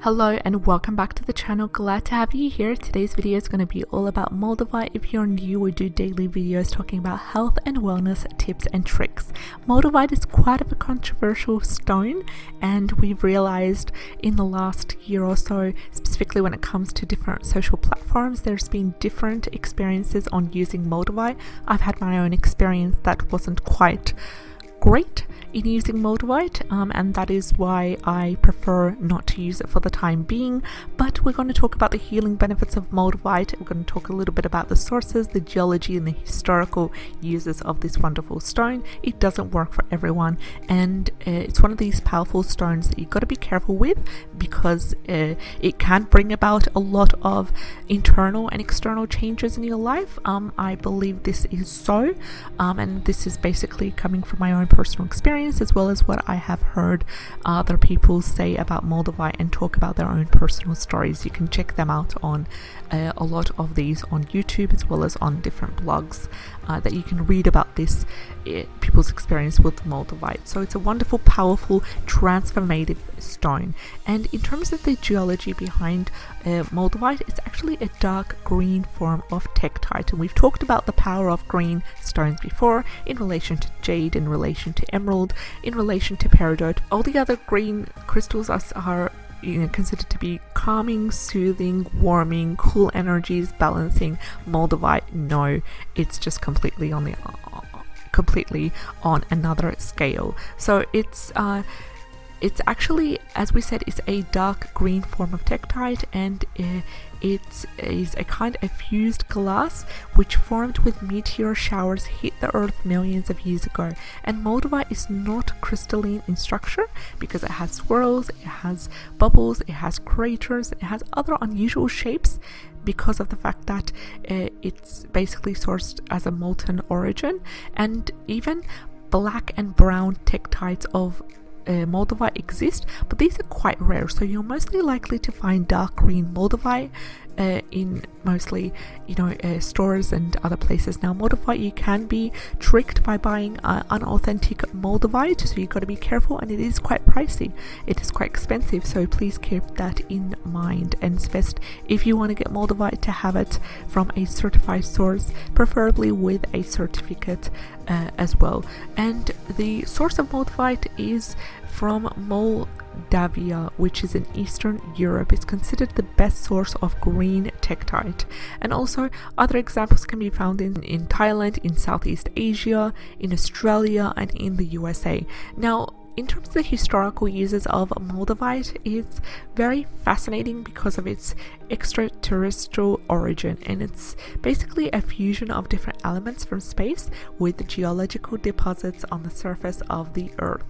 Hello and welcome back to the channel. Glad to have you here. Today's video is going to be all about Moldavite. If you're new, we do daily videos talking about health and wellness tips and tricks. Moldavite is quite of a controversial stone, and we've realized in the last year or so, specifically when it comes to different social platforms, there's been different experiences on using Moldavite. I've had my own experience that wasn't quite great in using Moldavite, and that is why I prefer not to use it for the time being. But we're going to talk about the healing benefits of Moldavite. We're going to talk a little bit about the sources, the geology, and the historical uses of this wonderful stone. It doesn't work for everyone, and it's one of these powerful stones that you've got to be careful with, because it can bring about a lot of internal and external changes in your life. I believe this is so, and this is basically coming from my own personal experience, as well as what I have heard other people say about Moldavite and talk about their own personal stories. You can check them out on a lot of these on YouTube, as well as on different blogs that you can read about this people's experience with Moldavite. So it's a wonderful, powerful, transformative stone. And in terms of the geology behind Moldavite, it's actually a dark green form of tektite, and we've talked about the power of green stones before in relation to jade, in relation to emerald, in relation to peridot. All the other green crystals are considered to be calming, soothing, warming, cool energies, balancing. Moldavite, no, it's just completely on another scale. So it's actually, as we said, it's a dark green form of tektite, and it is a kind of fused glass which formed with meteor showers hit the earth millions of years ago. And Moldavite is not crystalline in structure because it has swirls, it has bubbles, it has craters, it has other unusual shapes, because of the fact that it's basically sourced as a molten origin. And even black and brown tektites of Moldavite exist, but these are quite rare, so you're mostly likely to find dark green Moldavite in mostly stores and other places. Now, Moldavite, you can be tricked by buying unauthentic Moldavite, so you've got to be careful, and it is quite pricey. It is quite expensive, so please keep that in mind. And it's best, if you want to get Moldavite, to have it from a certified source, preferably with a certificate as well. And the source of Moldavite is from Moldavia, which is in Eastern Europe. It's considered the best source of green tektite. And also other examples can be found in Thailand, in Southeast Asia, in Australia, and in the USA. Now, in terms of the historical uses of Moldavite, it's very fascinating because of its extraterrestrial origin, and it's basically a fusion of different elements from space with geological deposits on the surface of the earth.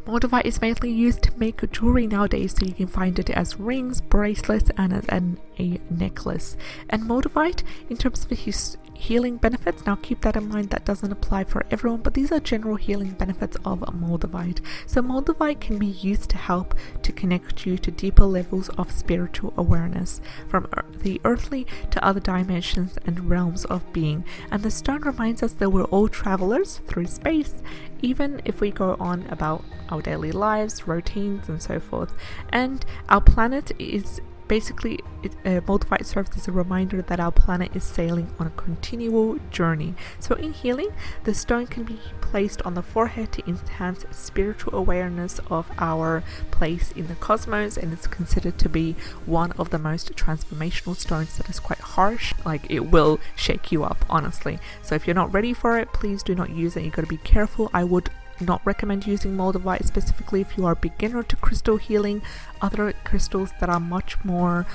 Moldavite is mainly used to make jewelry nowadays, so you can find it as rings, bracelets, and as a necklace. And Moldavite, in terms of his healing benefits, now keep that in mind, that doesn't apply for everyone, but these are general healing benefits of Moldavite. So Moldavite can be used to help to connect you to deeper levels of spiritual awareness, from the earthly to other dimensions and realms of being. And the stone reminds us that we're all travelers through space, even if we go on about our daily lives, routines, and so forth. And our planet is basically, Moldavite serves as a reminder that our planet is sailing on a continual journey. So in healing, the stone can be placed on the forehead to enhance spiritual awareness of our place in the cosmos, and it's considered to be one of the most transformational stones that is quite harsh. Like, it will shake you up, honestly. So if you're not ready for it, please do not use it. You got to be careful. I would not recommend using Moldavite specifically if you are a beginner to crystal healing. Other crystals that are much more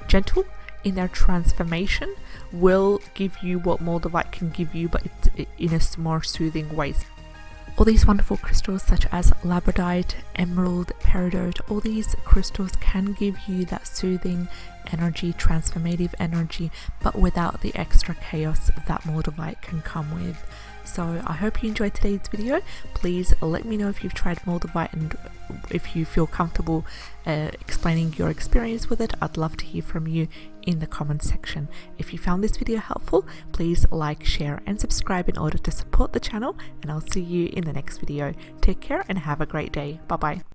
gentle in their transformation will give you what Moldavite can give you, but it's in a more soothing way. All these wonderful crystals such as labradorite, emerald, peridot, all these crystals can give you that soothing energy, transformative energy, but without the extra chaos that Moldavite can come with. So I hope you enjoyed today's video. Please let me know if you've tried Moldavite and if you feel comfortable explaining your experience with it. I'd love to hear from you in the comments section. If you found this video helpful, please like, share, and subscribe in order to support the channel, and I'll see you in the next video. Take care and have a great day. Bye bye.